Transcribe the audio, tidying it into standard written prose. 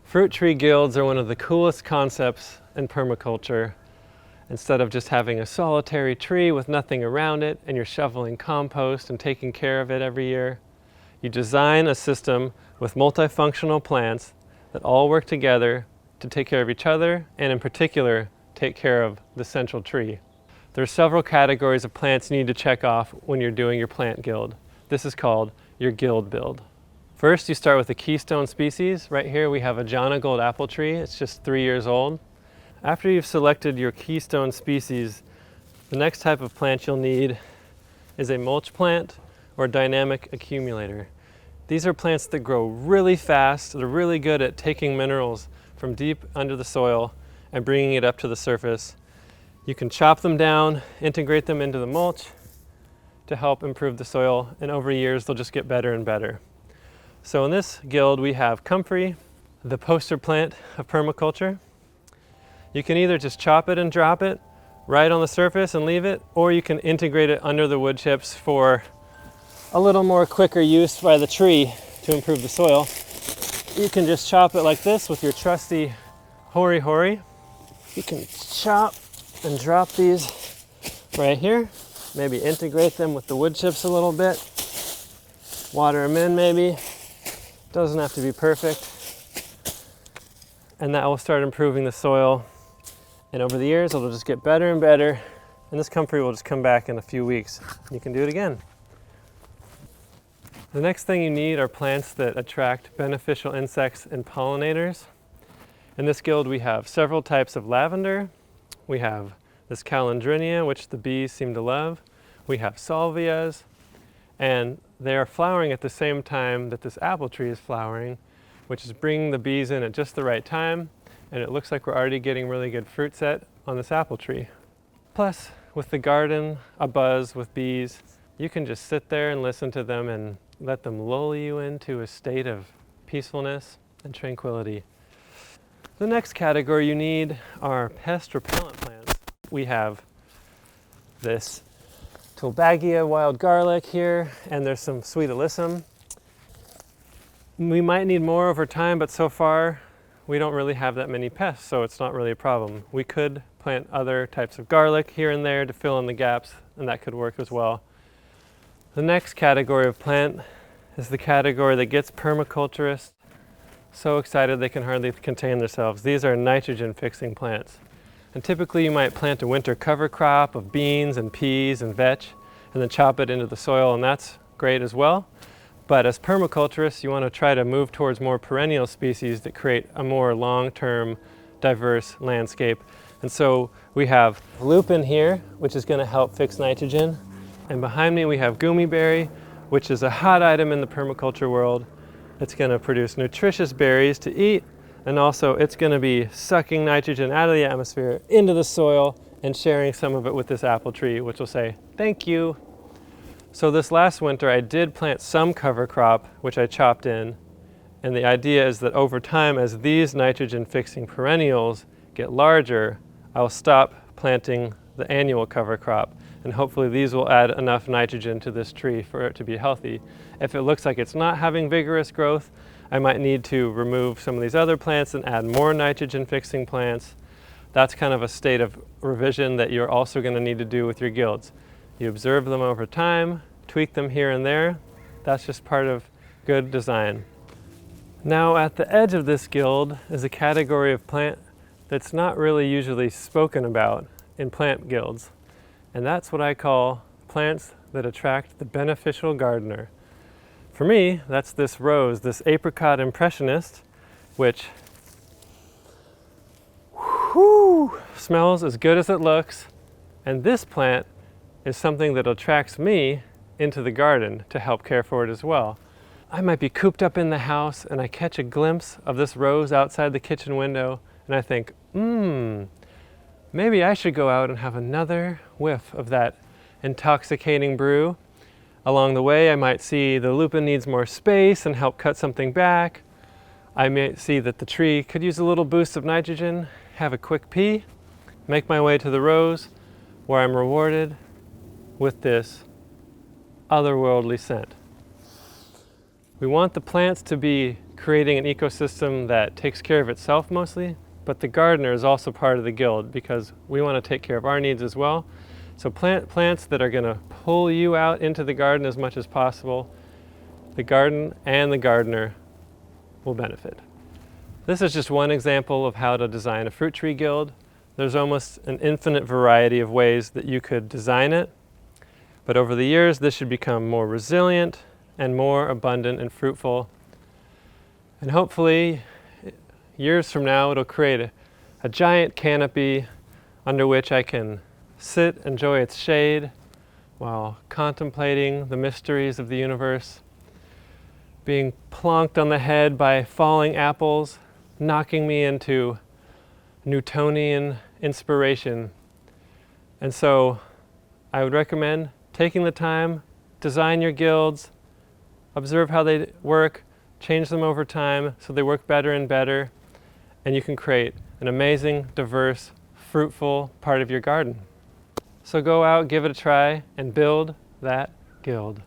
Fruit tree guilds are one of the coolest concepts in permaculture. Instead of just having a solitary tree with nothing around it and you're shoveling compost and taking care of it every year, you design a system with multifunctional plants that all work together to take care of each other and in particular take care of the central tree. There are several categories of plants you need to check off when you're doing your plant guild. This is called your guild build. First, you start with the keystone species. Right here we have a Jana gold apple tree. It's just 3 years old. After you've selected your keystone species, the next type of plant you'll need is a mulch plant or dynamic accumulator. These are plants that grow really fast. They're really good at taking minerals from deep under the soil and bringing it up to the surface. You can chop them down, integrate them into the mulch to help improve the soil, and over years they'll just get better and better. So in this guild we have comfrey, the poster plant of permaculture. You can either just chop it and drop it right on the surface and leave it, or you can integrate it under the wood chips for a little more quicker use by the tree to improve the soil. You can just chop it like this with your trusty hori hori. You can chop and drop these right here. Maybe integrate them with the wood chips a little bit. Water them in maybe. Doesn't have to be perfect. And that will start improving the soil. And over the years, it'll just get better and better. And this comfrey will just come back in a few weeks. You can do it again. The next thing you need are plants that attract beneficial insects and pollinators. In this guild, we have several types of lavender. We have this calandrinia, which the bees seem to love. We have salvias, and they are flowering at the same time that this apple tree is flowering, which is bringing the bees in at just the right time. And it looks like we're already getting really good fruit set on this apple tree. Plus, with the garden abuzz with bees, you can just sit there and listen to them and let them lull you into a state of peacefulness and tranquility. The next category you need are pest repellent plants. We have this Tulbagia wild garlic here, and there's some sweet alyssum. We might need more over time, but so far we don't really have that many pests, so it's not really a problem. We could plant other types of garlic here and there to fill in the gaps, and that could work as well. The next category of plant is the category that gets permaculturists so excited they can hardly contain themselves. These are nitrogen-fixing plants. And typically you might plant a winter cover crop of beans and peas and vetch, and then chop it into the soil, and that's great as well. But as permaculturists, you want to try to move towards more perennial species that create a more long-term, diverse landscape. And so we have lupin here, which is going to help fix nitrogen. And behind me we have goumyberry, which is a hot item in the permaculture world. It's going to produce nutritious berries to eat, and also it's going to be sucking nitrogen out of the atmosphere into the soil and sharing some of it with this apple tree, which will say, thank you. So this last winter I did plant some cover crop, which I chopped in. And the idea is that over time, as these nitrogen-fixing perennials get larger, I'll stop planting the annual cover crop. And hopefully these will add enough nitrogen to this tree for it to be healthy. If it looks like it's not having vigorous growth, I might need to remove some of these other plants and add more nitrogen-fixing plants. That's kind of a state of revision that you're also going to need to do with your guilds. You observe them over time, tweak them here and there. That's just part of good design. Now at the edge of this guild is a category of plant that's not really usually spoken about in plant guilds. And that's what I call plants that attract the beneficial gardener. For me, that's this rose, this apricot impressionist, which smells as good as it looks. And this plant is something that attracts me into the garden to help care for it as well. I might be cooped up in the house and I catch a glimpse of this rose outside the kitchen window and I think, maybe I should go out and have another whiff of that intoxicating brew. Along the way, I might see the lupin needs more space and help cut something back. I may see that the tree could use a little boost of nitrogen, have a quick pee, make my way to the rose where I'm rewarded with this otherworldly scent. We want the plants to be creating an ecosystem that takes care of itself mostly, but the gardener is also part of the guild because we want to take care of our needs as well. So plant plants that are going to pull you out into the garden as much as possible. The garden and the gardener will benefit. This is just one example of how to design a fruit tree guild. There's almost an infinite variety of ways that you could design it, but over the years this should become more resilient and more abundant and fruitful. And hopefully, years from now, it'll create a giant canopy under which I can sit, enjoy its shade, while contemplating the mysteries of the universe, being plonked on the head by falling apples, knocking me into Newtonian inspiration. And so, I would recommend taking the time, design your guilds, observe how they work, change them over time so they work better and better, and you can create an amazing, diverse, fruitful part of your garden. So go out, give it a try, and build that guild.